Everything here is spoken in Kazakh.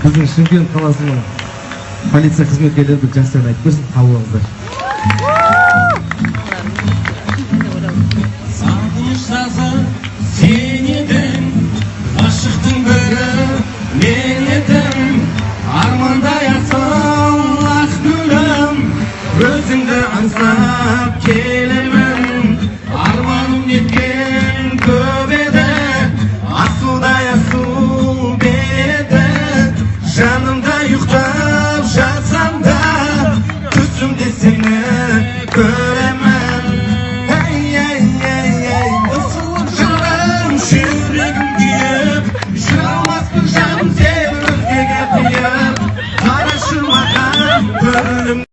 Біздің Шымкент қаласының полиция қызметкерлері бір жастан айтып берсін, қабыл алыңыздар. Сағыныш жазы сен едің, ғашықтың бірі мен едім. Армандай асыл ақ гүлім, өзіңді аңсап келемін. Арманым неткен көп еді, асылдай асыл береді. Жанымда ұйықтап жатсам да, түсімде сені көремін. Ысылып жаным, жүрегім күйіп, жүре алмаспын жаным сені өзгеге қиып. Қарашы маған, көңілім